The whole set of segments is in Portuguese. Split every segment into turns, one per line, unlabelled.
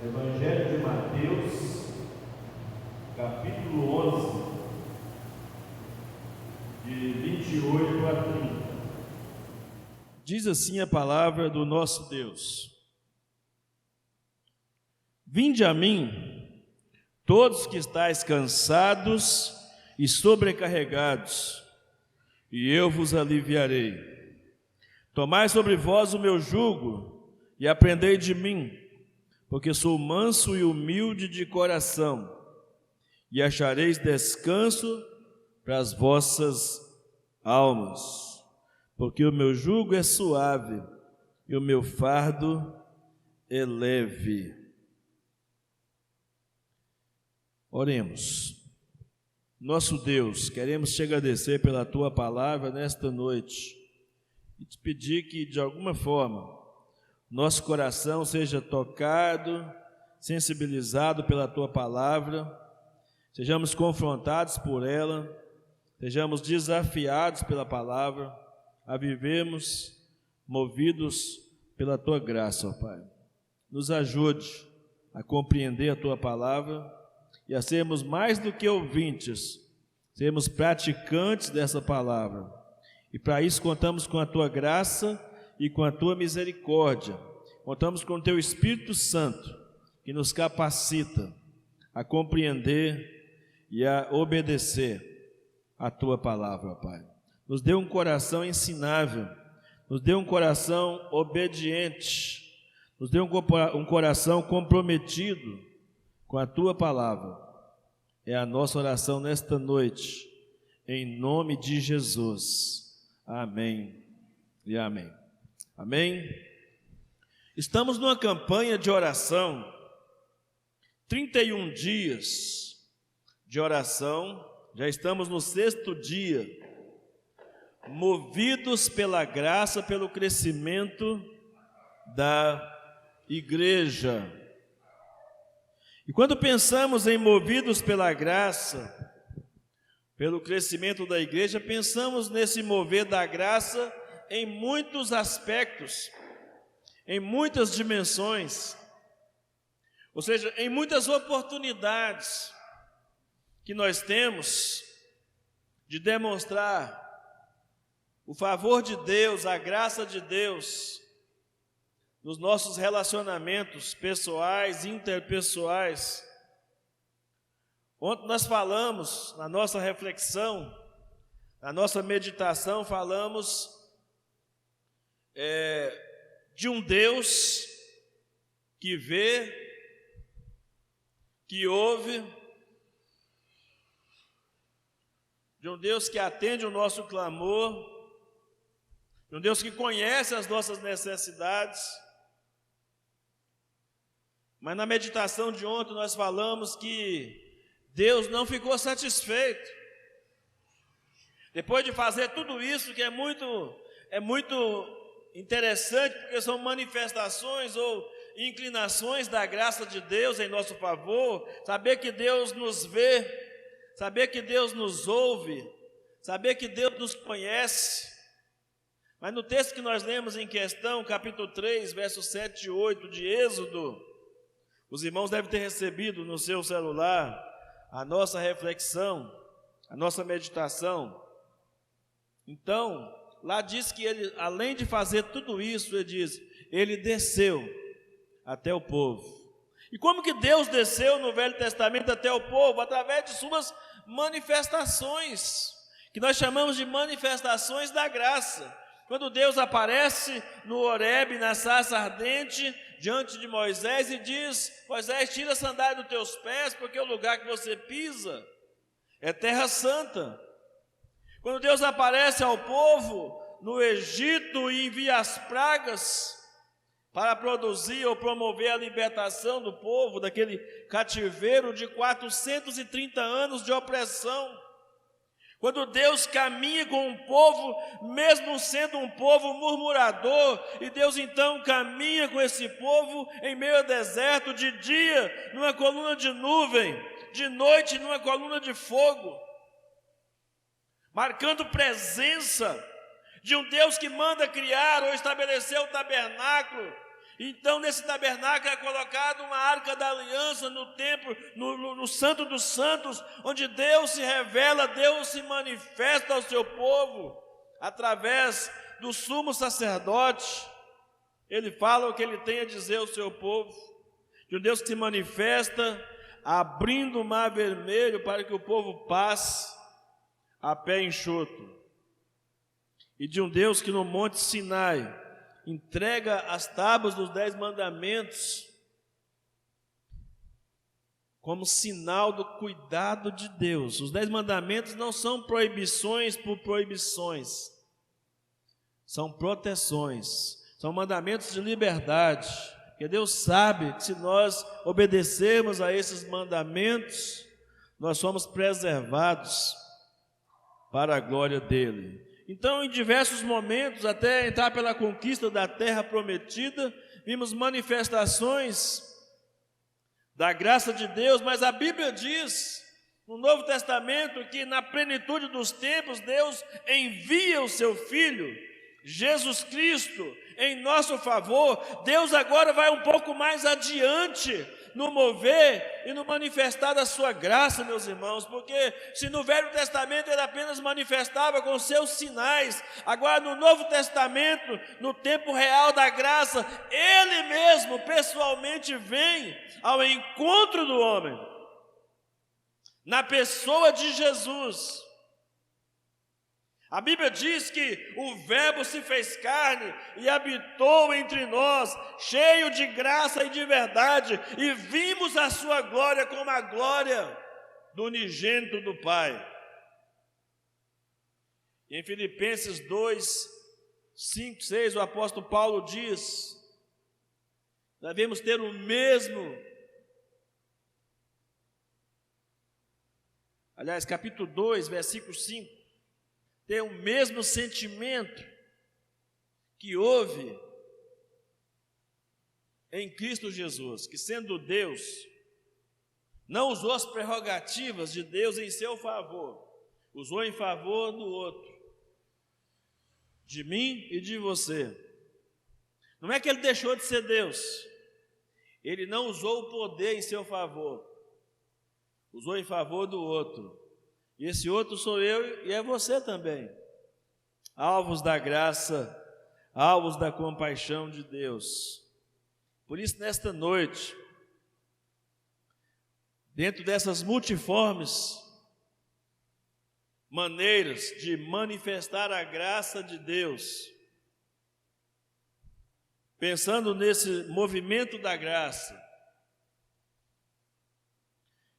Evangelho de Mateus, capítulo 11, de 28 a 30. Diz assim a palavra do nosso Deus: Vinde a mim, todos que estáis cansados e sobrecarregados, e eu vos aliviarei. Tomai sobre vós o meu jugo e aprendei de mim, porque sou manso e humilde de coração, e achareis descanso para as vossas almas, porque o meu jugo é suave e o meu fardo é leve. Oremos. Nosso Deus, queremos te agradecer pela tua palavra nesta noite e te pedir que, de alguma forma, nosso coração seja tocado, sensibilizado pela tua palavra, sejamos confrontados por ela, sejamos desafiados pela palavra, a vivermos movidos pela tua graça, ó Pai. Nos ajude a compreender a tua palavra e a sermos mais do que ouvintes, sermos praticantes dessa palavra. E para isso contamos com a tua graça e com a tua misericórdia. Contamos com o teu Espírito Santo, que nos capacita a compreender e a obedecer a tua palavra, Pai. Nos dê um coração ensinável, nos dê um coração obediente, nos dê um coração comprometido com a tua palavra. É a nossa oração nesta noite, em nome de Jesus. Amém e amém. Amém? Estamos numa campanha de oração, 31 dias de oração, já estamos no 6º dia, movidos pela graça, pelo crescimento da igreja. E quando pensamos em movidos pela graça, pelo crescimento da igreja, pensamos nesse mover da graça em muitos aspectos, em muitas dimensões, ou seja, em muitas oportunidades que nós temos de demonstrar o favor de Deus, a graça de Deus, nos nossos relacionamentos pessoais, interpessoais. Ontem nós falamos, na nossa reflexão, na nossa meditação, falamos de um Deus que vê, que ouve, de um Deus que atende o nosso clamor, de um Deus que conhece as nossas necessidades. Mas na meditação de ontem nós falamos que Deus não ficou satisfeito. Depois de fazer tudo isso, que é muito interessante, porque são manifestações ou inclinações da graça de Deus em nosso favor, saber que Deus nos vê, saber que Deus nos ouve, saber que Deus nos conhece. Mas no texto que nós lemos em questão, capítulo 3, versos 7 e 8 de Êxodo, os irmãos devem ter recebido no seu celular a nossa reflexão, a nossa meditação. Então, lá diz que ele, além de fazer tudo isso, ele desceu até o povo. E como que Deus desceu no Velho Testamento até o povo? Através de suas manifestações, que nós chamamos de manifestações da graça. Quando Deus aparece no Horebe, na sarça ardente, diante de Moisés e diz: Moisés, tira a sandália dos teus pés, porque o lugar que você pisa é terra santa. Quando Deus aparece ao povo no Egito e envia as pragas para produzir ou promover a libertação do povo daquele cativeiro de 430 anos de opressão. Quando Deus caminha com um povo, mesmo sendo um povo murmurador, e Deus então caminha com esse povo em meio ao deserto, de dia numa coluna de nuvem, de noite numa coluna de fogo, marcando presença de um Deus que manda criar ou estabelecer o tabernáculo, Então, nesse tabernáculo é colocada uma arca da aliança no templo, no Santo dos Santos, onde Deus se revela, Deus se manifesta ao seu povo, através do sumo sacerdote. Ele fala o que ele tem a dizer ao seu povo, de um Deus que se manifesta, abrindo o mar vermelho para que o povo passe a pé enxuto, e de um Deus que no Monte Sinai entrega as tábuas dos 10 mandamentos como sinal do cuidado de Deus. Os 10 mandamentos não são proibições por proibições, são proteções, são mandamentos de liberdade, porque Deus sabe que se nós obedecermos a esses mandamentos, nós somos preservados para a glória dele. Então, em diversos momentos, até entrar pela conquista da terra prometida, vimos manifestações da graça de Deus, mas a Bíblia diz, no Novo Testamento, que na plenitude dos tempos, Deus envia o seu Filho, Jesus Cristo, em nosso favor. Deus agora vai um pouco mais adiante no mover e no manifestar da sua graça, meus irmãos, porque se no Velho Testamento ele apenas manifestava com seus sinais, agora no Novo Testamento, no tempo real da graça, ele mesmo pessoalmente vem ao encontro do homem, na pessoa de Jesus. A Bíblia diz que o Verbo se fez carne e habitou entre nós, cheio de graça e de verdade, e vimos a sua glória como a glória do unigênito do Pai. Em Filipenses 2, 5, 6, o apóstolo Paulo diz, nós devemos ter o mesmo, aliás, capítulo 2, versículo 5, ter o mesmo sentimento que houve em Cristo Jesus, que sendo Deus, não usou as prerrogativas de Deus em seu favor, usou em favor do outro, de mim e de você. Não é que ele deixou de ser Deus, ele não usou o poder em seu favor, usou em favor do outro. E esse outro sou eu e é você também, alvos da graça, alvos da compaixão de Deus. Por isso, nesta noite, dentro dessas multiformes maneiras de manifestar a graça de Deus, pensando nesse movimento da graça,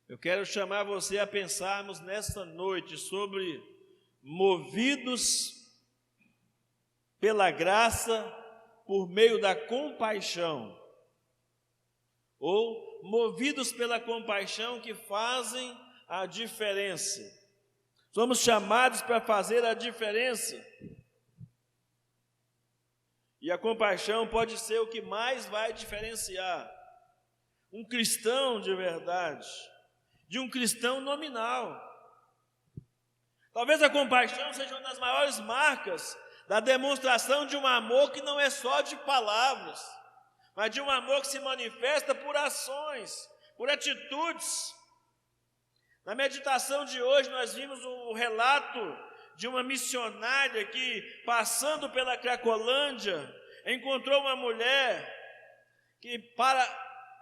eu quero chamar você a pensarmos nesta noite sobre movidos pela graça por meio da compaixão, ou movidos pela compaixão que fazem a diferença. Somos chamados para fazer a diferença. E a compaixão pode ser o que mais vai diferenciar um cristão de verdade de um cristão nominal. Talvez a compaixão seja uma das maiores marcas da demonstração de um amor que não é só de palavras, mas de um amor que se manifesta por ações, por atitudes. Na meditação de hoje nós vimos o relato de uma missionária que, passando pela Cracolândia, encontrou uma mulher que,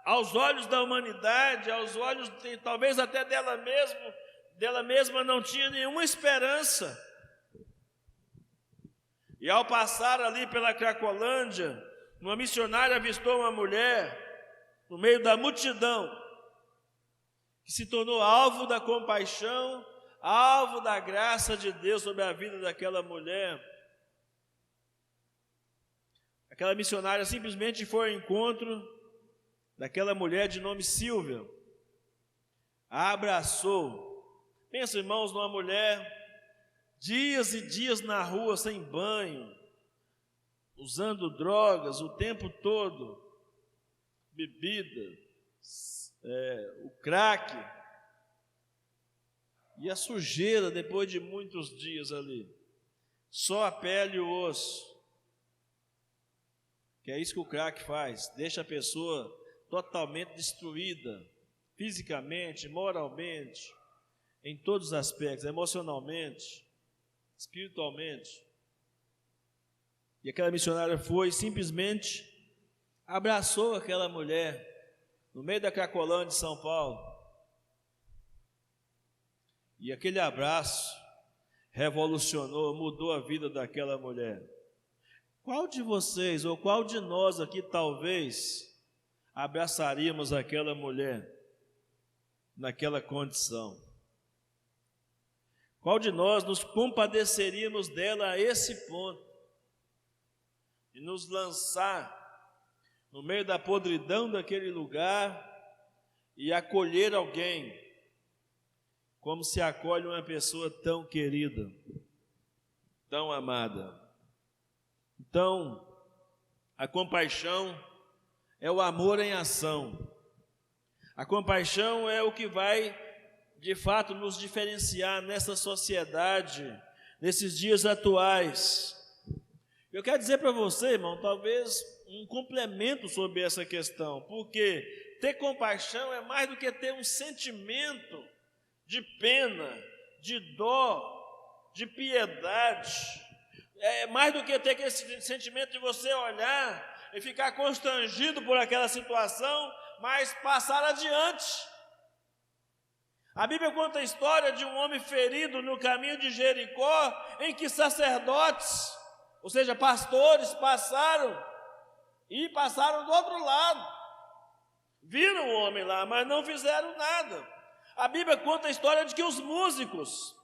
aos olhos da humanidade, aos olhos talvez até dela mesma não tinha nenhuma esperança. E ao passar ali pela Cracolândia, uma missionária avistou uma mulher no meio da multidão, que se tornou alvo da compaixão, alvo da graça de Deus sobre a vida daquela mulher. Aquela missionária simplesmente foi ao encontro daquela mulher de nome Silvia, a abraçou. Pensa, irmãos, numa mulher, dias e dias na rua sem banho, usando drogas o tempo todo, bebida, o crack, e a sujeira depois de muitos dias ali, só a pele e o osso. que é isso que o crack faz, deixa a pessoa totalmente destruída, fisicamente, moralmente, em todos os aspectos, emocionalmente, espiritualmente. E aquela missionária foi, simplesmente abraçou aquela mulher no meio da Cracolândia de São Paulo. E aquele abraço revolucionou, mudou a vida daquela mulher. Qual de vocês, ou qual de nós aqui talvez abraçaríamos aquela mulher naquela condição? Qual de nós nos compadeceríamos dela a esse ponto de nos lançar no meio da podridão daquele lugar e acolher alguém como se acolhe uma pessoa tão querida, tão amada? Então, a compaixão é o amor em ação. A compaixão é o que vai, de fato, nos diferenciar nessa sociedade, nesses dias atuais. Eu quero dizer para você, irmão, talvez um complemento sobre essa questão, porque ter compaixão é mais do que ter um sentimento de pena, de dó, de piedade. É mais do que ter aquele sentimento de você olhar e ficar constrangido por aquela situação, mas passar adiante. A Bíblia conta a história de um homem ferido no caminho de Jericó, em que sacerdotes, ou seja, pastores, passaram do outro lado. Viram o homem lá, mas não fizeram nada. A Bíblia conta a história de que os músicos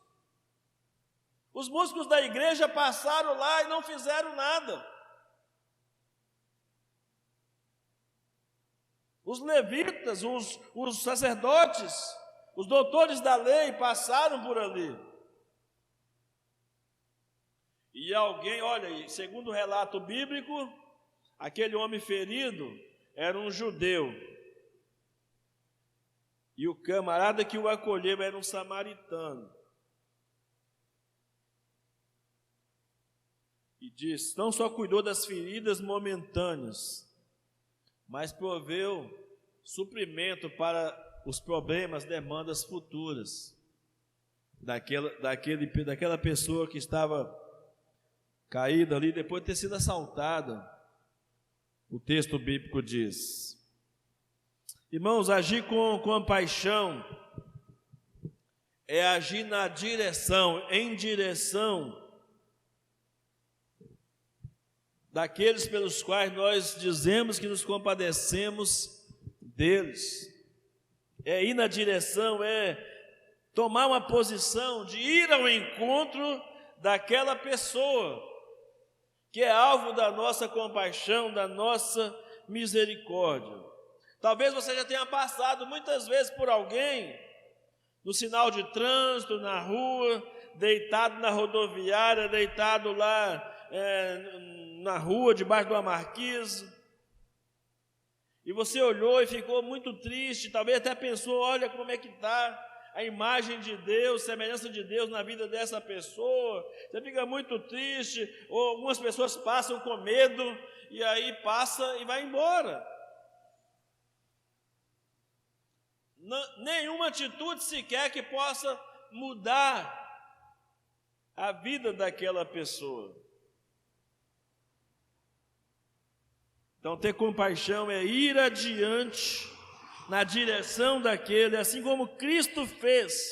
da igreja passaram lá e não fizeram nada. Os levitas, os sacerdotes, os doutores da lei passaram por ali. E alguém, olha, segundo o relato bíblico, aquele homem ferido era um judeu. E o camarada que o acolheu era um samaritano. E diz, não só cuidou das feridas momentâneas, mas proveu suprimento para os problemas, demandas futuras daquela pessoa que estava caída ali depois de ter sido assaltada. O texto bíblico diz. Irmãos, agir com compaixão é agir em direção daqueles pelos quais nós dizemos que nos compadecemos deles. É ir na direção, é tomar uma posição de ir ao encontro daquela pessoa que é alvo da nossa compaixão, da nossa misericórdia. Talvez você já tenha passado muitas vezes por alguém no sinal de trânsito, na rua, deitado na rodoviária, deitado lá na rua, debaixo de uma marquise, e você olhou e ficou muito triste, talvez até pensou, olha como é que está a imagem de Deus, semelhança de Deus na vida dessa pessoa. Você fica muito triste, ou algumas pessoas passam com medo, e aí passa e vai embora. Nenhuma atitude sequer que possa mudar a vida daquela pessoa. Então, ter compaixão é ir adiante na direção daquele, assim como Cristo fez,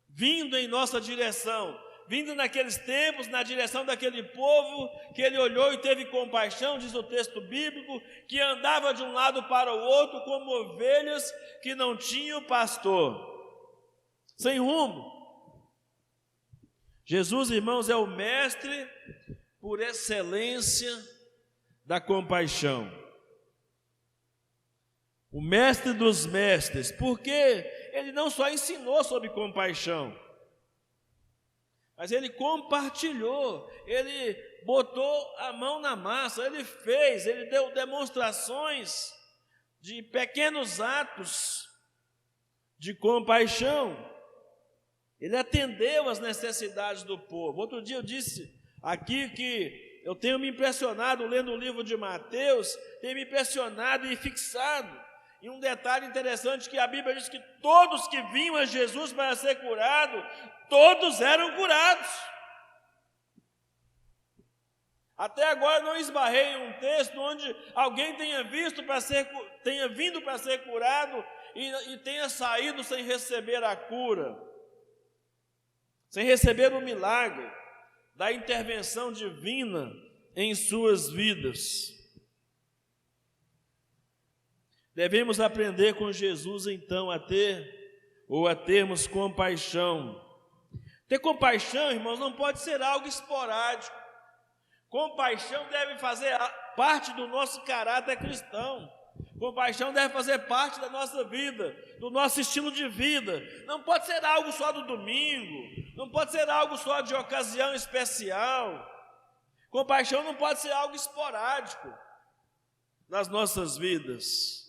vindo em nossa direção, vindo naqueles tempos, na direção daquele povo, que ele olhou e teve compaixão, diz o texto bíblico, que andava de um lado para o outro como ovelhas que não tinham pastor, sem rumo. Jesus, irmãos, é o mestre por excelência da compaixão. O mestre dos mestres, porque ele não só ensinou sobre compaixão, mas ele compartilhou, ele botou a mão na massa, ele deu demonstrações de pequenos atos de compaixão. Ele atendeu às necessidades do povo. Outro dia eu disse aqui que eu tenho me impressionado, lendo o livro de Mateus, tenho me impressionado e fixado em um detalhe interessante, que a Bíblia diz que todos que vinham a Jesus para ser curado, todos eram curados. Até agora não esbarrei em um texto onde alguém tenha vindo para ser curado e tenha saído sem receber a cura, sem receber o milagre da intervenção divina em suas vidas. Devemos aprender com Jesus, então, a termos compaixão. Ter compaixão, irmãos, não pode ser algo esporádico. Compaixão deve fazer parte do nosso caráter cristão. Compaixão deve fazer parte da nossa vida, do nosso estilo de vida. Não pode ser algo só do domingo, não pode ser algo só de ocasião especial. Compaixão não pode ser algo esporádico nas nossas vidas.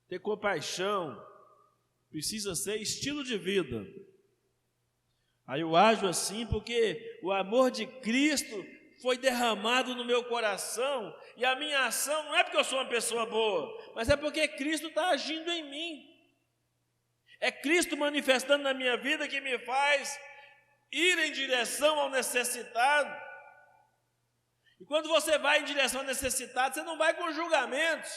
Ter compaixão precisa ser estilo de vida. Aí eu ajo assim porque o amor de Cristo foi derramado no meu coração, e a minha ação não é porque eu sou uma pessoa boa, mas é porque Cristo está agindo em mim. É Cristo manifestando na minha vida que me faz ir em direção ao necessitado. E quando você vai em direção ao necessitado, você não vai com julgamentos.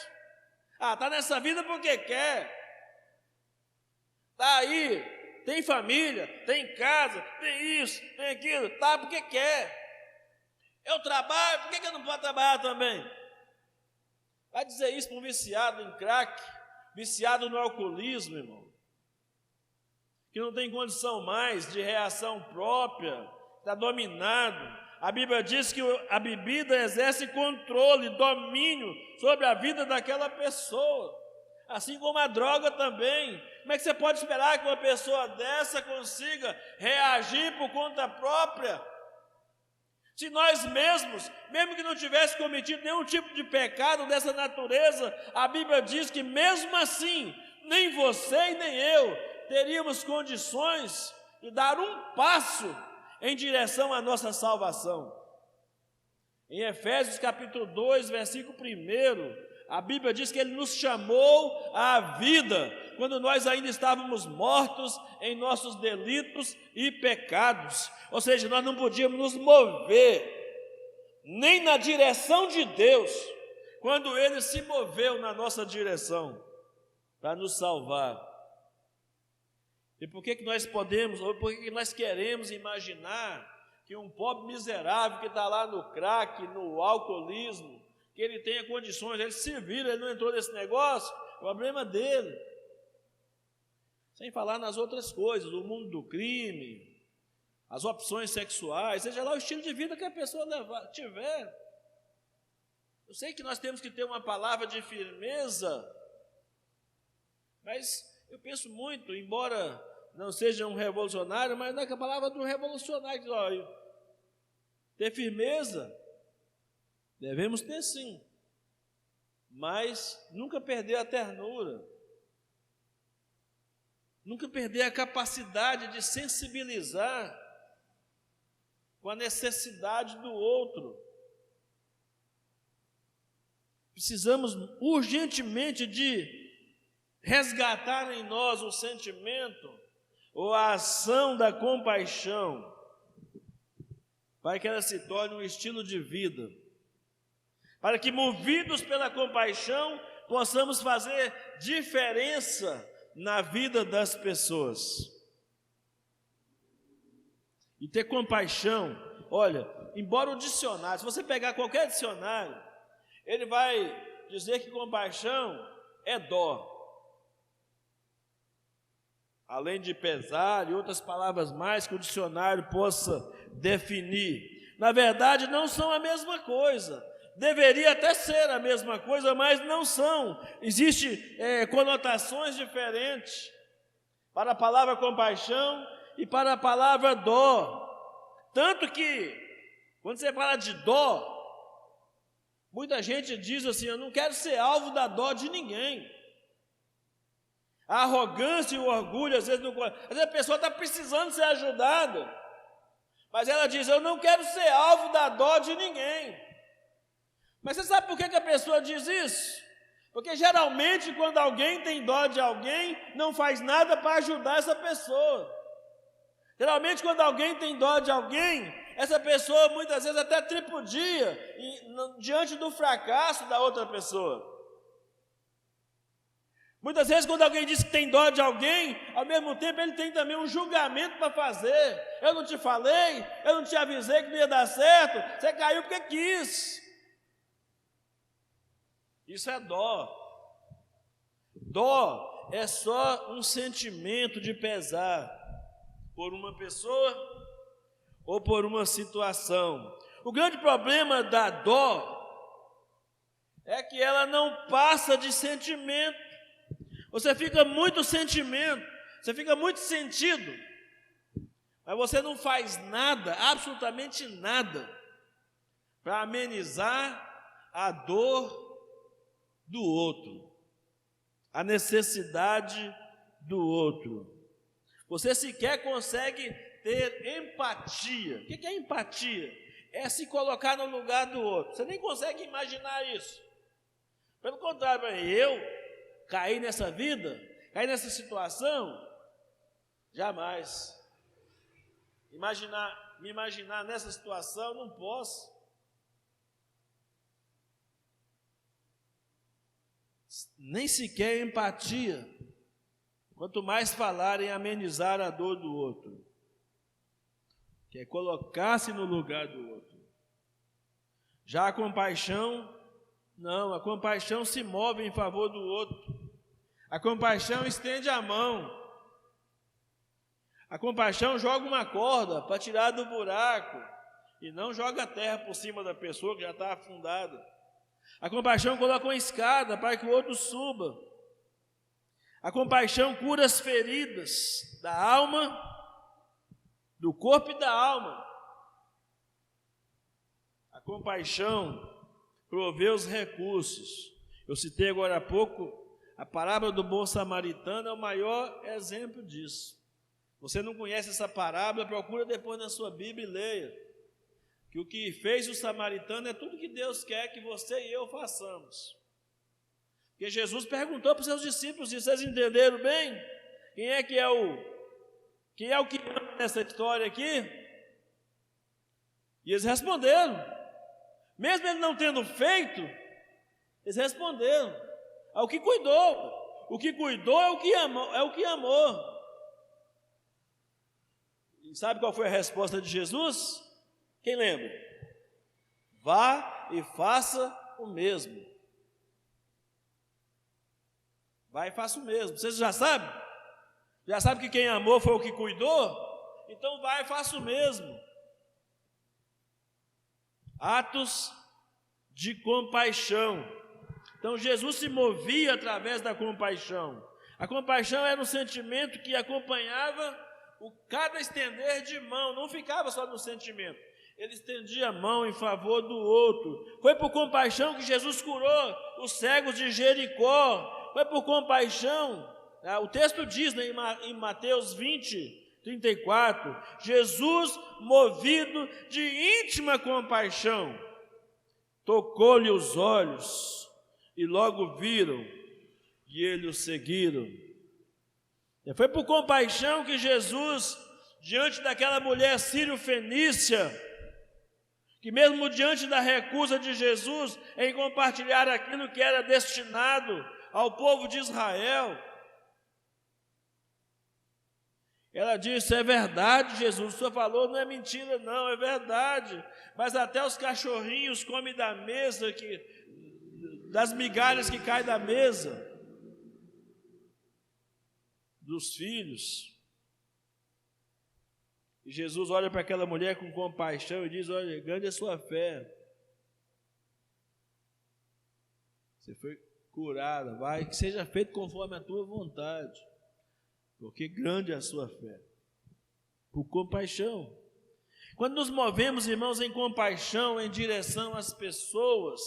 Está nessa vida porque quer. Está aí, tem família, tem casa, tem isso, tem aquilo. Está porque quer. Eu trabalho, por que eu não posso trabalhar também? Vai dizer isso para um viciado em crack, viciado no alcoolismo, irmão, que não tem condição mais de reação própria, está dominado. A Bíblia diz que a bebida exerce controle, domínio sobre a vida daquela pessoa, assim como a droga também. Como é que você pode esperar que uma pessoa dessa consiga reagir por conta própria? Se nós mesmos, mesmo que não tivesse cometido nenhum tipo de pecado dessa natureza, a Bíblia diz que mesmo assim, nem você e nem eu teríamos condições de dar um passo em direção à nossa salvação. Em Efésios capítulo 2, versículo 1, a Bíblia diz que Ele nos chamou à vida, quando nós ainda estávamos mortos em nossos delitos e pecados. Ou seja, nós não podíamos nos mover nem na direção de Deus, quando Ele se moveu na nossa direção para nos salvar. E por que nós podemos, ou por que nós queremos imaginar que um pobre miserável que está lá no crack, no alcoolismo, que ele tenha condições, ele se vira, ele não entrou nesse negócio, problema dele. Sem falar nas outras coisas, o mundo do crime, as opções sexuais, seja lá o estilo de vida que a pessoa tiver. Eu sei que nós temos que ter uma palavra de firmeza, mas eu penso muito, embora não seja um revolucionário, mas não é que a palavra do revolucionário diz, olha, ter firmeza, devemos ter sim, mas nunca perder a ternura, nunca perder a capacidade de sensibilizar com a necessidade do outro. Precisamos urgentemente de resgatar em nós o sentimento ou a ação da compaixão, para que ela se torne um estilo de vida, para que, movidos pela compaixão, possamos fazer diferença na vida das pessoas. E ter compaixão, olha, embora o dicionário, se você pegar qualquer dicionário, ele vai dizer que compaixão é dó, além de pesar e outras palavras mais que o dicionário possa definir. Na verdade, não são a mesma coisa. Deveria até ser a mesma coisa, mas não são. Existem conotações diferentes para a palavra compaixão e para a palavra dó. Tanto que, quando você fala de dó, muita gente diz assim, eu não quero ser alvo da dó de ninguém. A arrogância e o orgulho, às vezes a pessoa está precisando ser ajudada, Mas ela diz: eu não quero ser alvo da dó de ninguém. Mas você sabe por que a pessoa diz isso? Porque geralmente quando alguém tem dó de alguém, não faz nada para ajudar essa pessoa. Geralmente quando alguém tem dó de alguém, essa pessoa muitas vezes até tripudia diante do fracasso da outra pessoa. Muitas vezes quando alguém diz que tem dó de alguém, ao mesmo tempo ele tem também um julgamento para fazer. Eu não te falei, eu não te avisei que não ia dar certo, você caiu porque quis. Isso é dó. Dó é só um sentimento de pesar por uma pessoa ou por uma situação. O grande problema da dó é que ela não passa de sentimento. Você fica muito sentimento, você fica muito sentido, mas você não faz nada, absolutamente nada, para amenizar a dor do outro, a necessidade do outro. Você sequer consegue ter empatia. O que é empatia? É se colocar no lugar do outro. Você nem consegue imaginar isso. Pelo contrário, eu cair nessa vida, cair nessa situação, jamais. Me imaginar nessa situação, não posso. Nem sequer empatia, quanto mais falar em amenizar a dor do outro, que é colocar-se no lugar do outro. Já a compaixão, não, a compaixão se move em favor do outro, a compaixão estende a mão, a compaixão joga uma corda para tirar do buraco, e não joga a terra por cima da pessoa que já está afundada. A compaixão coloca uma escada para que o outro suba. A compaixão cura as feridas da alma, do corpo e da alma. A compaixão provê os recursos. Eu citei agora há pouco, a parábola do bom samaritano é o maior exemplo disso. Você não conhece essa parábola, procura depois na sua Bíblia e leia. Que o que fez o samaritano é tudo que Deus quer que você e eu façamos. Porque Jesus perguntou para os seus discípulos, e vocês entenderam bem? Quem é que ama nessa história aqui? E eles responderam. Mesmo ele não tendo feito, eles responderam. É o que cuidou. O que cuidou é o que amou. E sabe qual foi a resposta de Jesus? Quem lembra? Vá e faça o mesmo. Vai e faça o mesmo. Vocês já sabem? Já sabem que quem amou foi o que cuidou? Então vai e faça o mesmo. Atos de compaixão. Então Jesus se movia através da compaixão. A compaixão era um sentimento que acompanhava cada estender de mão, não ficava só no sentimento. Ele estendia a mão em favor do outro. Foi por compaixão que Jesus curou os cegos de Jericó. Foi por compaixão. O texto diz, né, em Mateus 20, 34, Jesus, movido de íntima compaixão, tocou-lhe os olhos, e logo viram, e eles o seguiram. Foi por compaixão que Jesus, diante daquela mulher sírio-fenícia, que mesmo diante da recusa de Jesus em compartilhar aquilo que era destinado ao povo de Israel, ela disse: é verdade, Jesus, o senhor falou, não é mentira não, é verdade, mas até os cachorrinhos comem da mesa, das migalhas que caem da mesa dos filhos. E Jesus olha para aquela mulher com compaixão e diz: olha, grande é a sua fé. Você foi curada, vai, que seja feito conforme a tua vontade. Porque grande é a sua fé. Por compaixão. Quando nos movemos, irmãos, em compaixão em direção às pessoas,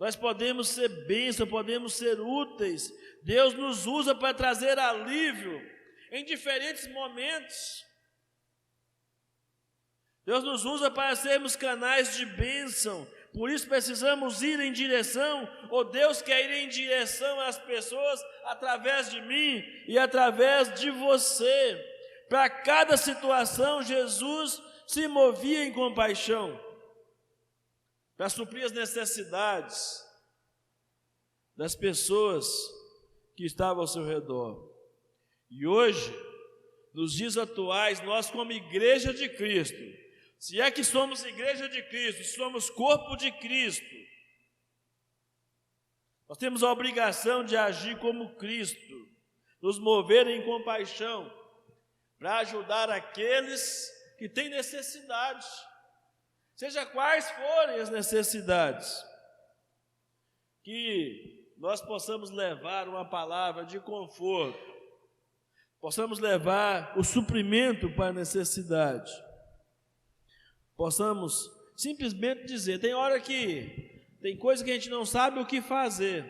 nós podemos ser bênção, podemos ser úteis. Deus nos usa para trazer alívio em diferentes momentos. Deus nos usa para sermos canais de bênção. Por isso precisamos ir em direção, ou Deus quer ir em direção às pessoas através de mim e através de você. Para cada situação, Jesus se movia em compaixão, para suprir as necessidades das pessoas que estavam ao seu redor. E hoje, nos dias atuais, nós como igreja de Cristo, se é que somos igreja de Cristo, somos corpo de Cristo, nós temos a obrigação de agir como Cristo, nos mover em compaixão, para ajudar aqueles que têm necessidade, seja quais forem as necessidades, que nós possamos levar uma palavra de conforto, possamos levar o suprimento para a necessidade, possamos simplesmente dizer, tem hora que tem coisa que a gente não sabe o que fazer.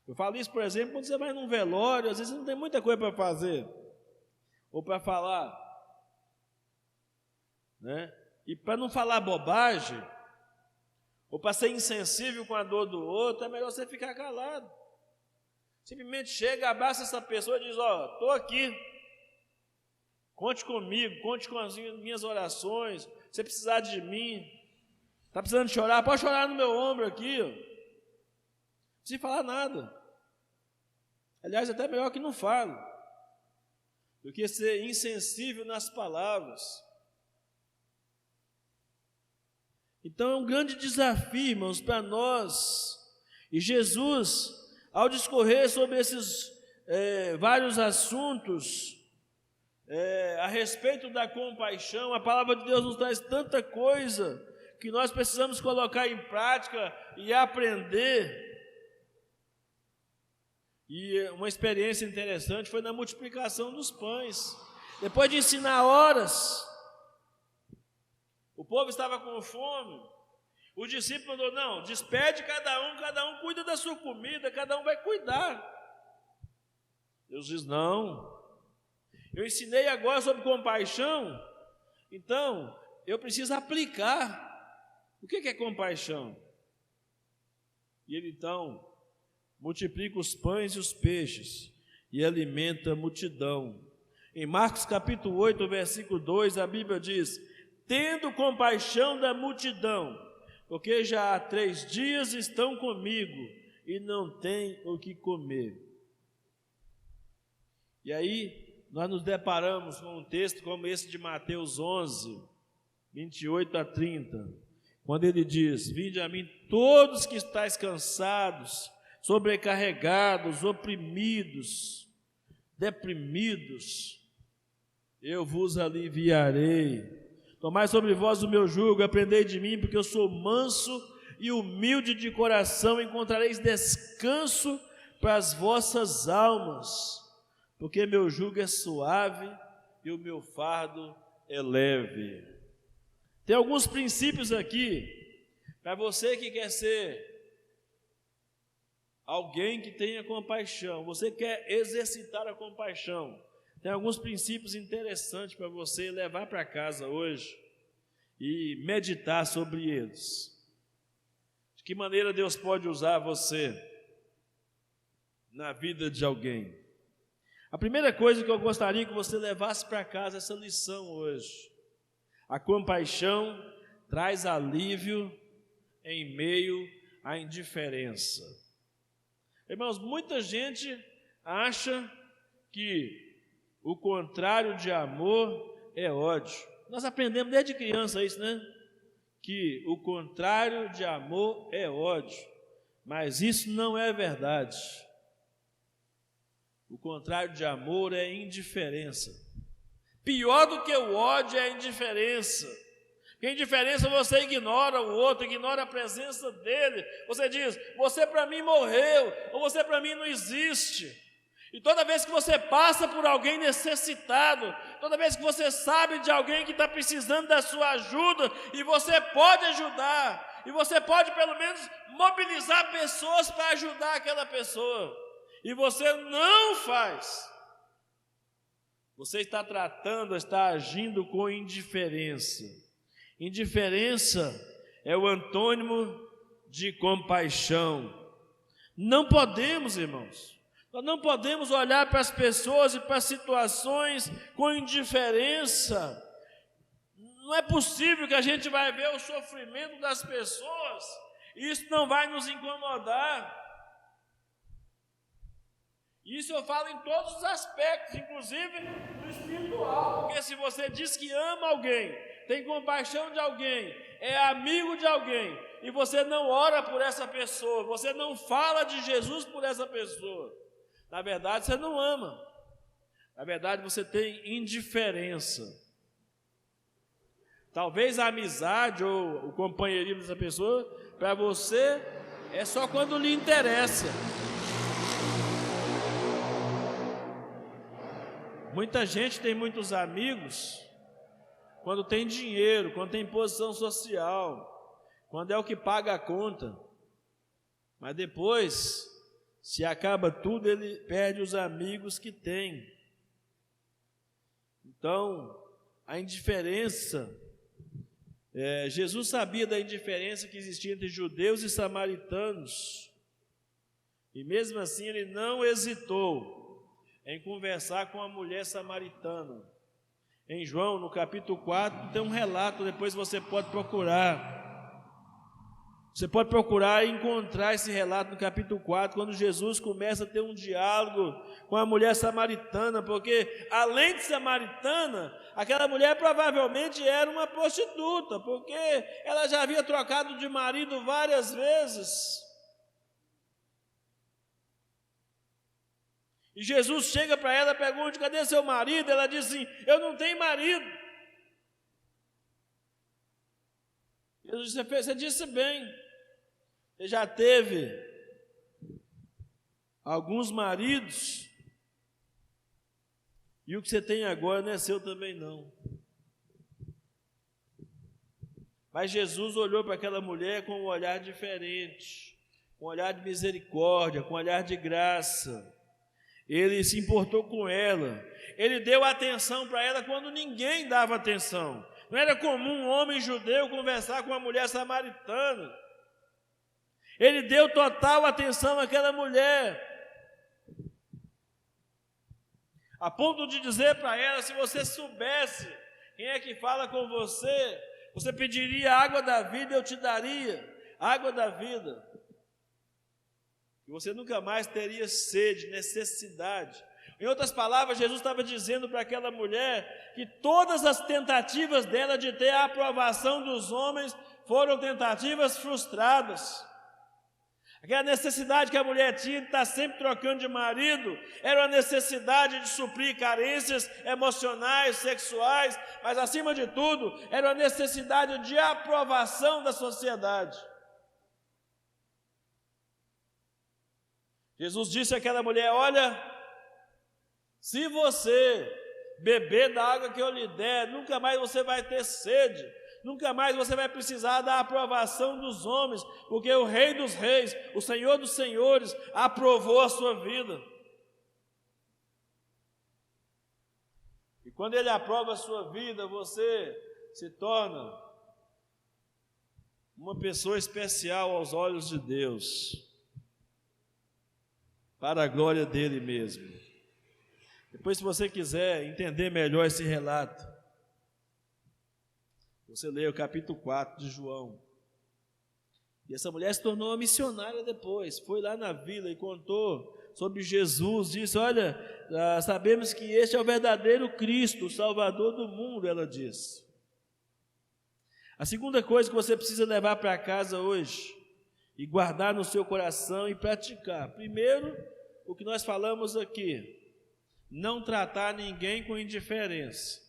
Eu falo isso, por exemplo, quando você vai num velório, às vezes não tem muita coisa para fazer, ou para falar, né? E para não falar bobagem, ou para ser insensível com a dor do outro, é melhor você ficar calado. Simplesmente chega, abraça essa pessoa e diz, ó, estou aqui, conte comigo, conte com as minhas orações, se você precisar de mim, está precisando chorar, pode chorar no meu ombro aqui, ó. Não precisa falar nada. Aliás, até melhor que não fale, do que ser insensível nas palavras. Então é um grande desafio, irmãos, para nós. E Jesus, ao discorrer sobre esses vários assuntos a respeito da compaixão, a palavra de Deus nos traz tanta coisa que nós precisamos colocar em prática e aprender. E uma experiência interessante foi na multiplicação dos pães. Depois de ensinar horas, o povo estava com fome. O discípulo falou, não, despede cada um cuida da sua comida, cada um vai cuidar. Deus diz, não, eu ensinei agora sobre compaixão, então eu preciso aplicar. O que é compaixão? E ele então multiplica os pães e os peixes e alimenta a multidão. Em Marcos capítulo 8, versículo 2, a Bíblia diz, tendo compaixão da multidão, porque já há 3 dias estão comigo e não têm o que comer. E aí nós nos deparamos com um texto como esse de Mateus 11, 28 a 30, quando ele diz, vinde a mim todos que estáis cansados, sobrecarregados, oprimidos, deprimidos, eu vos aliviarei. Tomai sobre vós o meu jugo, aprendei de mim, porque eu sou manso e humilde de coração, encontrareis descanso para as vossas almas, porque meu jugo é suave e o meu fardo é leve. Tem alguns princípios aqui, para você que quer ser alguém que tenha compaixão, você quer exercitar a compaixão, tem alguns princípios interessantes para você levar para casa hoje e meditar sobre eles. De que maneira Deus pode usar você na vida de alguém? A primeira coisa que eu gostaria que você levasse para casa essa lição hoje. A compaixão traz alívio em meio à indiferença. Irmãos, muita gente acha que o contrário de amor é ódio. Nós aprendemos desde criança isso, né? Que o contrário de amor é ódio. Mas isso não é verdade. O contrário de amor é indiferença. Pior do que o ódio é a indiferença. Porque a indiferença você ignora o outro, ignora a presença dele. Você diz, você para mim morreu, ou você para mim não existe. E toda vez que você passa por alguém necessitado, toda vez que você sabe de alguém que está precisando da sua ajuda, e você pode ajudar, e você pode pelo menos mobilizar pessoas para ajudar aquela pessoa, e você não faz, você está agindo com indiferença. Indiferença é o antônimo de compaixão. Não podemos, irmãos, nós não podemos olhar para as pessoas e para as situações com indiferença. Não é possível que a gente vai ver o sofrimento das pessoas e isso não vai nos incomodar. Isso eu falo em todos os aspectos, inclusive no espiritual, porque se você diz que ama alguém, tem compaixão de alguém, é amigo de alguém, e você não ora por essa pessoa, você não fala de Jesus por essa pessoa, na verdade você não ama, na verdade você tem indiferença. Talvez a amizade ou o companheirismo dessa pessoa, para você, é só quando lhe interessa. Muita gente tem muitos amigos quando tem dinheiro, quando tem posição social, quando é o que paga a conta. Mas depois, se acaba tudo, ele perde os amigos que tem. Então, a indiferença, Jesus sabia da indiferença que existia entre judeus e samaritanos, e mesmo assim ele não hesitou em conversar com a mulher samaritana. Em João, no capítulo 4, tem um relato, depois você pode procurar. Você pode procurar e encontrar esse relato no capítulo 4, quando Jesus começa a ter um diálogo com a mulher samaritana, porque além de samaritana, aquela mulher provavelmente era uma prostituta, porque ela já havia trocado de marido várias vezes. E Jesus chega para ela e pergunta: cadê seu marido? Ela diz assim: eu não tenho marido. Jesus disse: você disse bem, você já teve alguns maridos, e o que você tem agora não é seu também não. Mas Jesus olhou para aquela mulher com um olhar diferente, com um olhar de misericórdia, com um olhar de graça. Ele se importou com ela, ele deu atenção para ela quando ninguém dava atenção. Não era comum um homem judeu conversar com uma mulher samaritana. Ele deu total atenção àquela mulher, a ponto de dizer para ela: se você soubesse quem é que fala com você, você pediria água da vida, eu te daria água da vida. E você nunca mais teria sede, necessidade. Em outras palavras, Jesus estava dizendo para aquela mulher que todas as tentativas dela de ter a aprovação dos homens foram tentativas frustradas. Aquela necessidade que a mulher tinha de estar sempre trocando de marido, era uma necessidade de suprir carências emocionais, sexuais, mas acima de tudo, era uma necessidade de aprovação da sociedade. Jesus disse àquela mulher: olha, se você beber da água que eu lhe der, nunca mais você vai ter sede, nunca mais você vai precisar da aprovação dos homens, porque o Rei dos Reis, o Senhor dos Senhores, aprovou a sua vida. E quando Ele aprova a sua vida, você se torna uma pessoa especial aos olhos de Deus, para a glória dele mesmo. Depois, se você quiser entender melhor esse relato, você lê o capítulo 4 de João. E essa mulher se tornou uma missionária depois, foi lá na vila e contou sobre Jesus, disse: olha, sabemos que este é o verdadeiro Cristo, o Salvador do mundo, ela disse. A segunda coisa que você precisa levar para casa hoje, e guardar no seu coração e praticar. Primeiro, o que nós falamos aqui: não tratar ninguém com indiferença.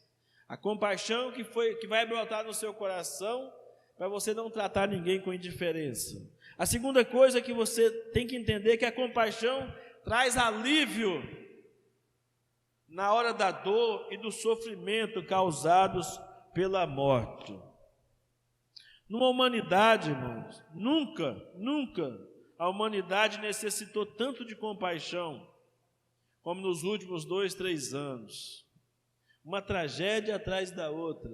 A compaixão que vai brotar no seu coração, para você não tratar ninguém com indiferença. A segunda coisa que você tem que entender é que a compaixão traz alívio na hora da dor e do sofrimento causados pela morte. Numa humanidade, irmãos, nunca a humanidade necessitou tanto de compaixão como nos últimos 2, 3 anos. Uma tragédia atrás da outra.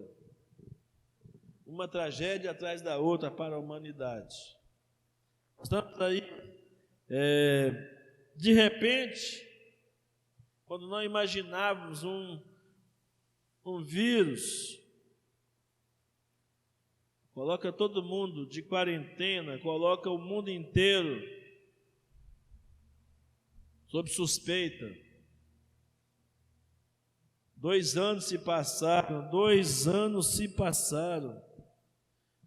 Uma tragédia atrás da outra para a humanidade. Estamos aí, de repente, quando não imaginávamos um vírus, coloca todo mundo de quarentena, coloca o mundo inteiro sob suspeita. 2 anos se passaram, 2 anos se passaram.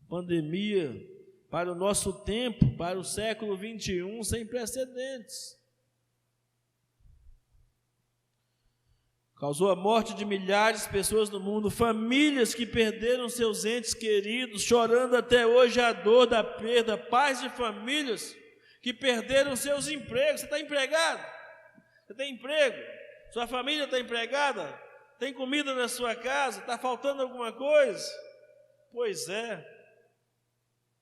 Pandemia para o nosso tempo, para o século 21, sem precedentes. Causou a morte de milhares de pessoas no mundo, famílias que perderam seus entes queridos, chorando até hoje a dor da perda, pais de famílias que perderam seus empregos. Você está empregado? Você tem emprego? Sua família está empregada? Tem comida na sua casa? Está faltando alguma coisa? Pois é.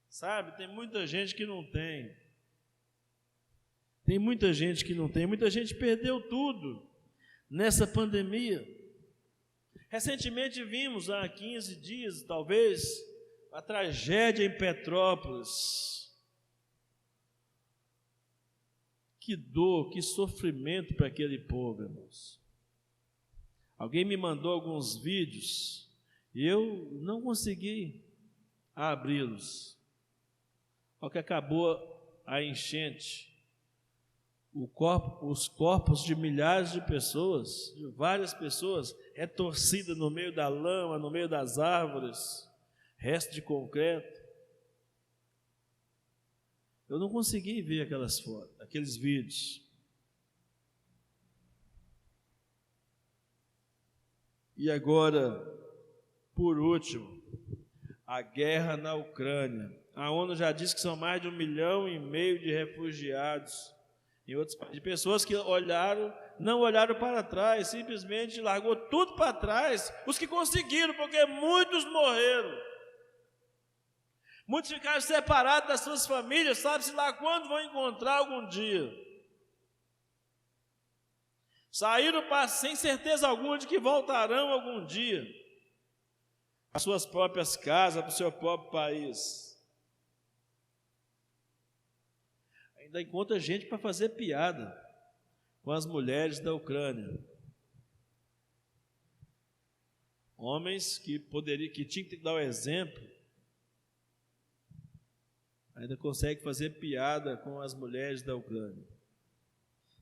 Sabe, tem muita gente que não tem. Tem muita gente que não tem. Muita gente perdeu tudo nessa pandemia. Recentemente vimos, há 15 dias, talvez, a tragédia em Petrópolis. Que dor, que sofrimento para aquele povo, irmãos. Alguém me mandou alguns vídeos e eu não consegui abri-los. Ao que acabou a enchente, os corpos de milhares de pessoas, de várias pessoas, retorcidas no meio da lama, no meio das árvores, resto de concreto. Eu não consegui ver aquelas fotos, aqueles vídeos. E agora, por último, a guerra na Ucrânia. A ONU já disse que são mais de 1,5 milhão de refugiados, de pessoas que não olharam para trás, simplesmente largou tudo para trás, os que conseguiram, porque muitos morreram. Muitos ficaram separados das suas famílias, sabe-se lá quando vão encontrar algum dia. Saíram sem certeza alguma de que voltarão algum dia às suas próprias casas, para o seu próprio país. Ainda encontra gente para fazer piada com as mulheres da Ucrânia. Homens que tinham que dar o exemplo, ainda consegue fazer piada com as mulheres da Ucrânia.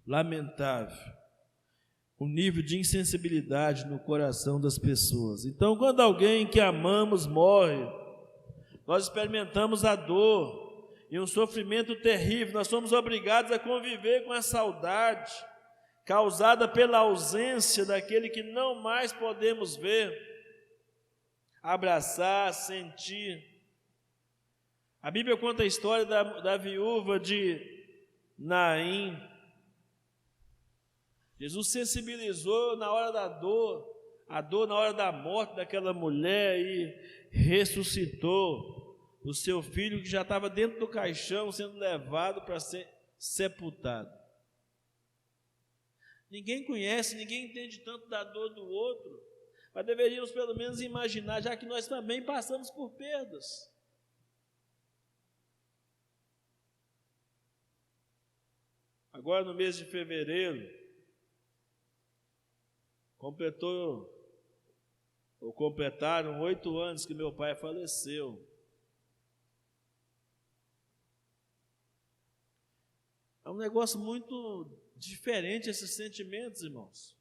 Lamentável o nível de insensibilidade no coração das pessoas. Então, quando alguém que amamos morre, nós experimentamos a dor e um sofrimento terrível. Nós somos obrigados a conviver com a saudade causada pela ausência daquele que não mais podemos ver, abraçar, sentir. A Bíblia conta a história da viúva de Naim. Jesus sensibilizou na hora da dor, a dor na hora da morte daquela mulher, e ressuscitou o seu filho que já estava dentro do caixão, sendo levado para ser sepultado. Ninguém conhece, ninguém entende tanto da dor do outro, mas deveríamos pelo menos imaginar, já que nós também passamos por perdas. Agora, no mês de fevereiro, completaram 8 anos que meu pai faleceu. É um negócio muito diferente esses sentimentos, irmãos.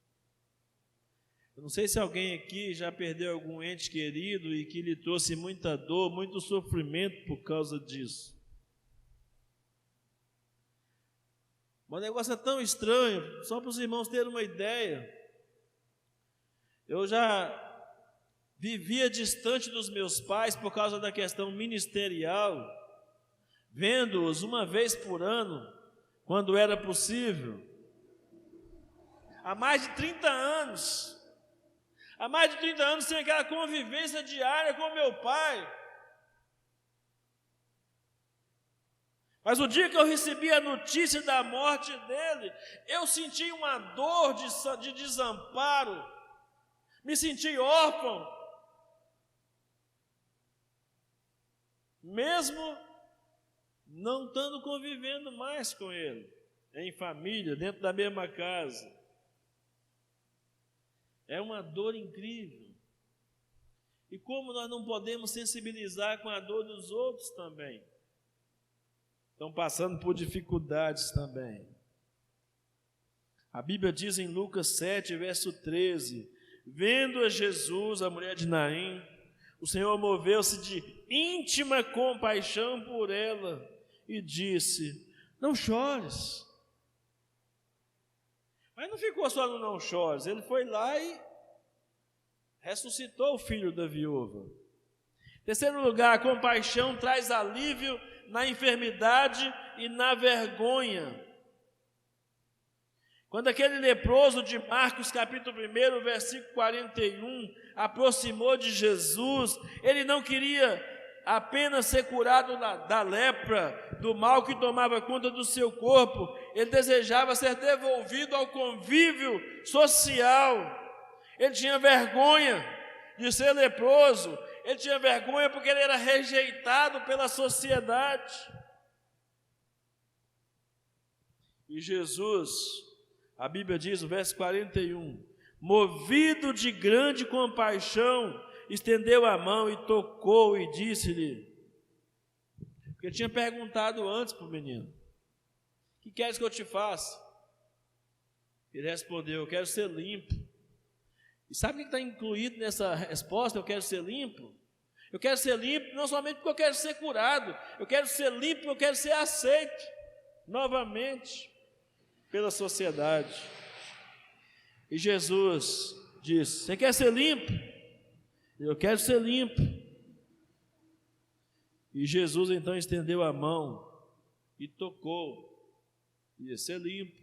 Eu não sei se alguém aqui já perdeu algum ente querido e que lhe trouxe muita dor, muito sofrimento por causa disso. Mas o negócio é tão estranho, só para os irmãos terem uma ideia. Eu já vivia distante dos meus pais por causa da questão ministerial, vendo-os uma vez por ano, quando era possível. Há mais de 30 anos. Há mais de 30 anos sem aquela convivência diária com meu pai. Mas o dia que eu recebi a notícia da morte dele, eu senti uma dor de desamparo. me senti órfão, mesmo não estando convivendo mais com ele, em família, dentro da mesma casa. É uma dor incrível. E como nós não podemos sensibilizar com a dor dos outros também? Estão passando por dificuldades também. A Bíblia diz em Lucas 7, verso 13: vendo a Jesus, a mulher de Naim, o Senhor moveu-se de íntima compaixão por ela e disse: não chores. Mas não ficou só no não chores, ele foi lá e ressuscitou o filho da viúva. Em terceiro lugar, a compaixão traz alívio na enfermidade e na vergonha. Quando aquele leproso de Marcos capítulo 1, versículo 41, aproximou de Jesus, ele não queria apenas ser curado da lepra, do mal que tomava conta do seu corpo, ele desejava ser devolvido ao convívio social. Ele tinha vergonha de ser leproso, ele tinha vergonha porque ele era rejeitado pela sociedade. E Jesus, a Bíblia diz, no verso 41, movido de grande compaixão, estendeu a mão e tocou e disse-lhe, porque ele tinha perguntado antes para o menino: o que queres que eu te faça? Ele respondeu: eu quero ser limpo. E sabe o que está incluído nessa resposta? Eu quero ser limpo. Eu quero ser limpo não somente porque eu quero ser curado, eu quero ser limpo porque eu quero ser aceito novamente pela sociedade. E Jesus disse: você quer ser limpo? Eu quero ser limpo. E Jesus então estendeu a mão e tocou, e ia ser limpo.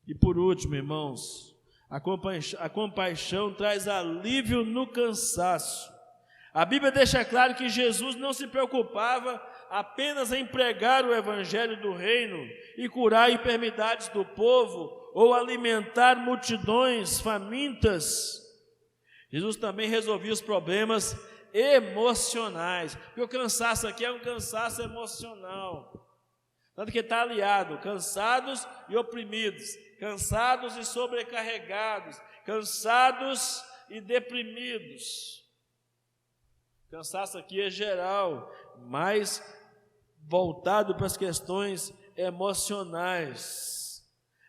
E por último, irmãos, a compaixão traz alívio no cansaço. A Bíblia deixa claro que Jesus não se preocupava apenas em pregar o evangelho do reino e curar enfermidades do povo ou alimentar multidões famintas. Jesus também resolvia os problemas emocionais, porque o cansaço aqui é um cansaço emocional, tanto que está aliado, cansados e oprimidos, cansados e sobrecarregados, cansados e deprimidos. Cansaço aqui é geral, mas voltado para as questões emocionais.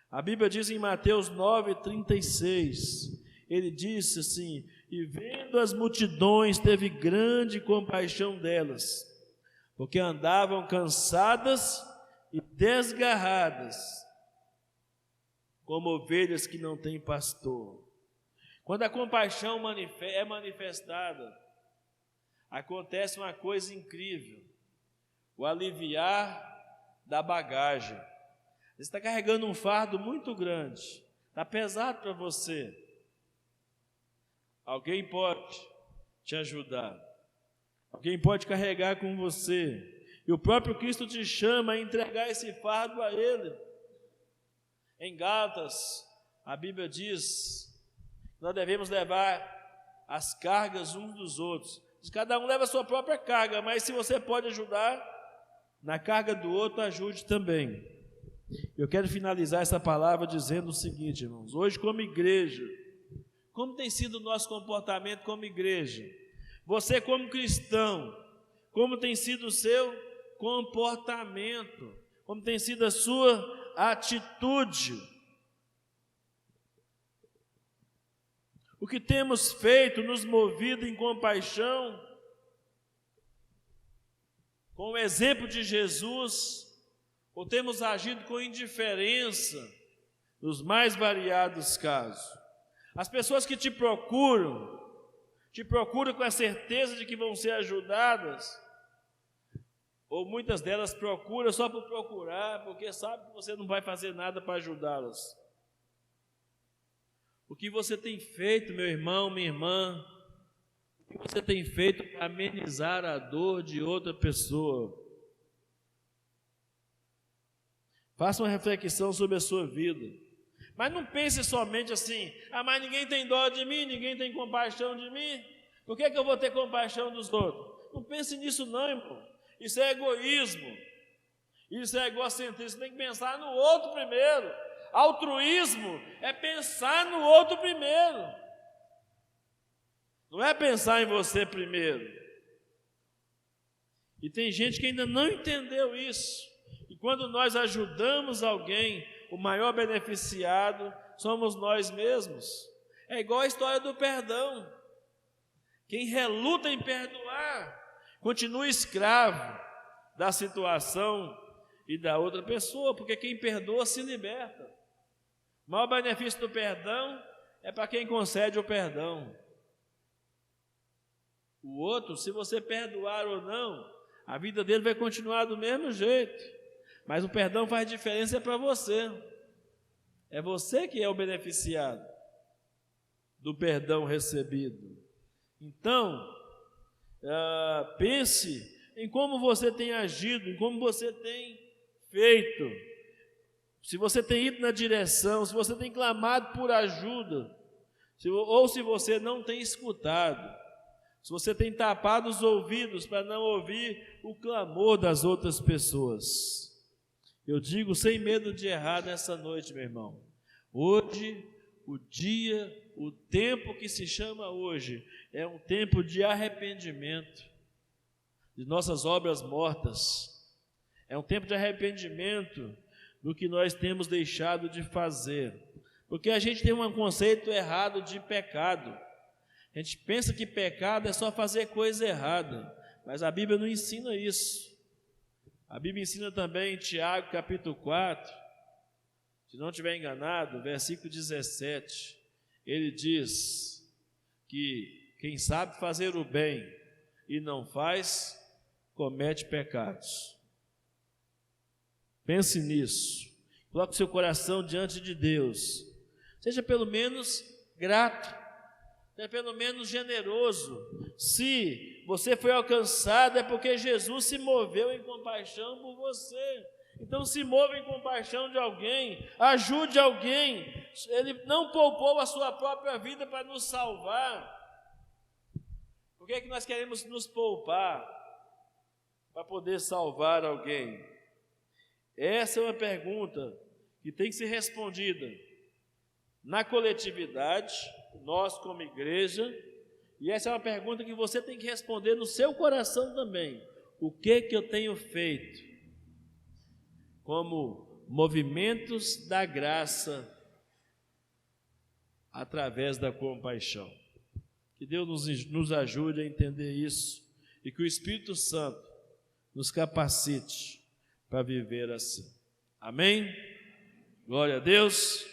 A Bíblia diz em Mateus 9:36, ele disse assim: e vendo as multidões, teve grande compaixão delas, porque andavam cansadas e desgarradas, como ovelhas que não têm pastor. Quando a compaixão é manifestada, acontece uma coisa incrível: o aliviar da bagagem. Você está carregando um fardo muito grande, está pesado para você. Alguém pode te ajudar, alguém pode carregar com você, e o próprio Cristo te chama a entregar esse fardo a Ele. Em Gálatas, a Bíblia diz que nós devemos levar as cargas uns dos outros. Cada um leva a sua própria carga, mas se você pode ajudar na carga do outro, ajude também. Eu quero finalizar essa palavra dizendo o seguinte, irmãos: hoje, como igreja, como tem sido o nosso comportamento como igreja? Você como cristão, como tem sido o seu comportamento? Como tem sido a sua atitude? O que temos feito, nos movido em compaixão? Com o exemplo de Jesus, ou temos agido com indiferença nos mais variados casos? As pessoas que te procuram com a certeza de que vão ser ajudadas, ou muitas delas procuram só por procurar, porque sabe que você não vai fazer nada para ajudá-las. O que você tem feito, meu irmão, minha irmã? O que você tem feito para amenizar a dor de outra pessoa? Faça uma reflexão sobre a sua vida. Mas não pense somente assim, mas ninguém tem dó de mim, ninguém tem compaixão de mim, por que eu vou ter compaixão dos outros? Não pense nisso não, irmão. Isso é egoísmo, isso é egocentrismo, você tem que pensar no outro primeiro. Altruísmo é pensar no outro primeiro, não é pensar em você primeiro. E tem gente que ainda não entendeu isso, e quando nós ajudamos alguém, o maior beneficiado somos nós mesmos. É igual a história do perdão. Quem reluta em perdoar, continua escravo da situação e da outra pessoa, porque quem perdoa se liberta. O maior benefício do perdão é para quem concede o perdão. O outro, se você perdoar ou não, a vida dele vai continuar do mesmo jeito. Mas o perdão faz diferença para você. É você que é o beneficiado do perdão recebido. Então, pense em como você tem agido, em como você tem feito. Se você tem ido na direção, se você tem clamado por ajuda, ou se você não tem escutado, se você tem tapado os ouvidos para não ouvir o clamor das outras pessoas. Eu digo sem medo de errar nessa noite, meu irmão. Hoje, o dia, o tempo que se chama hoje, é um tempo de arrependimento de nossas obras mortas. É um tempo de arrependimento do que nós temos deixado de fazer. Porque a gente tem um conceito errado de pecado. A gente pensa que pecado é só fazer coisa errada, mas a Bíblia não ensina isso. A Bíblia ensina também em Tiago capítulo 4, se não estiver enganado, versículo 17, ele diz que quem sabe fazer o bem e não faz, comete pecados. Pense nisso, coloque seu coração diante de Deus, seja pelo menos grato, seja pelo menos generoso. Se você foi alcançado, é porque Jesus se moveu em compaixão por você. Então se mova em compaixão de alguém, ajude alguém. Ele não poupou a sua própria vida para nos salvar. Por que nós queremos nos poupar para poder salvar alguém? Essa é uma pergunta que tem que ser respondida na coletividade, nós como igreja, e essa é uma pergunta que você tem que responder no seu coração também. O que eu tenho feito como movimentos da graça através da compaixão? Que Deus nos ajude a entender isso e que o Espírito Santo nos capacite para viver assim. Amém? Glória a Deus.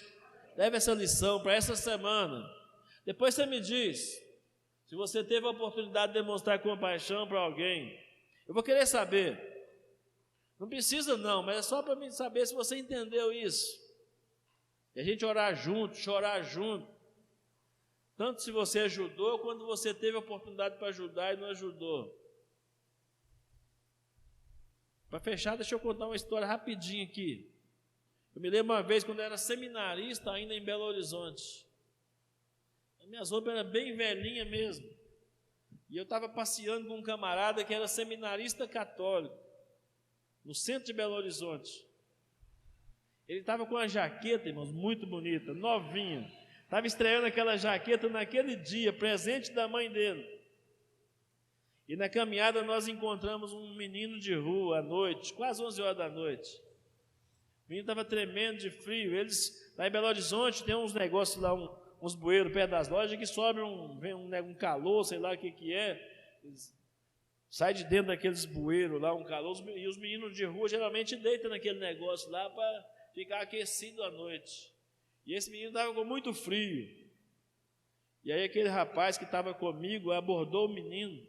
Leve essa lição para essa semana. Depois você me diz se você teve a oportunidade de demonstrar compaixão para alguém. Eu vou querer saber. Não precisa não, mas é só para mim saber se você entendeu isso. E a gente orar junto, chorar junto. Tanto se você ajudou, quanto você teve a oportunidade para ajudar e não ajudou. Para fechar, deixa eu contar uma história rapidinho aqui. Eu me lembro uma vez, quando eu era seminarista ainda em Belo Horizonte. A minha roupa era bem velhinha mesmo. E eu estava passeando com um camarada que era seminarista católico, no centro de Belo Horizonte. Ele estava com uma jaqueta, irmãos, muito bonita, novinha. Estava estreando aquela jaqueta naquele dia, presente da mãe dele. E na caminhada nós encontramos um menino de rua à noite, quase 11 horas da noite. O menino estava tremendo de frio. Eles, lá em Belo Horizonte, tem uns negócios lá, uns bueiros perto das lojas, que sobe um calor, sei lá o que é. Sai de dentro daqueles bueiros lá, um calor. E os meninos de rua geralmente deitam naquele negócio lá para ficar aquecido à noite. E esse menino estava com muito frio. E aí aquele rapaz que estava comigo abordou o menino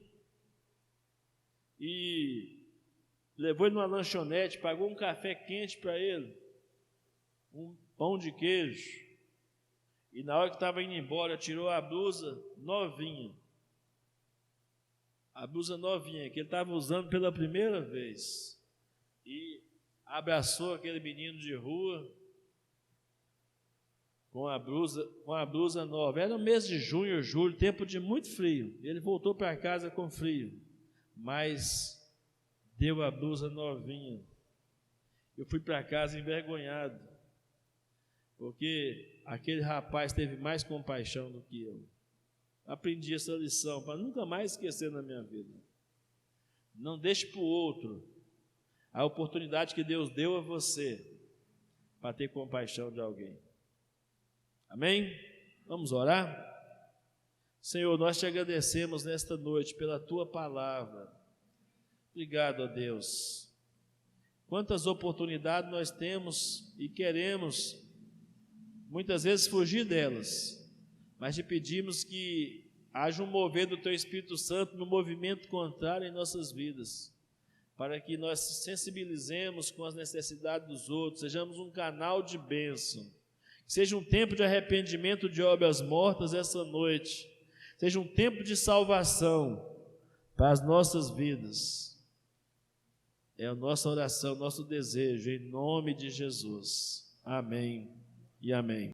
e levou ele numa lanchonete, pagou um café quente para ele, um pão de queijo, e na hora que estava indo embora, tirou a blusa novinha, que ele estava usando pela primeira vez, e abraçou aquele menino de rua, com a blusa nova. Era o mês de junho ou julho, tempo de muito frio. Ele voltou para casa com frio, mas deu a blusa novinha. Eu fui para casa envergonhado, porque aquele rapaz teve mais compaixão do que eu. Aprendi essa lição para nunca mais esquecer na minha vida. Não deixe para o outro a oportunidade que Deus deu a você para ter compaixão de alguém. Amém? Vamos orar? Senhor, nós te agradecemos nesta noite pela tua palavra. Obrigado, ó Deus. Quantas oportunidades nós temos e queremos muitas vezes fugir delas, mas te pedimos que haja um mover do teu Espírito Santo no movimento contrário em nossas vidas, para que nós sensibilizemos com as necessidades dos outros, sejamos um canal de bênção, que seja um tempo de arrependimento de obras mortas essa noite, seja um tempo de salvação para as nossas vidas. É a nossa oração, nosso desejo, em nome de Jesus. Amém e amém.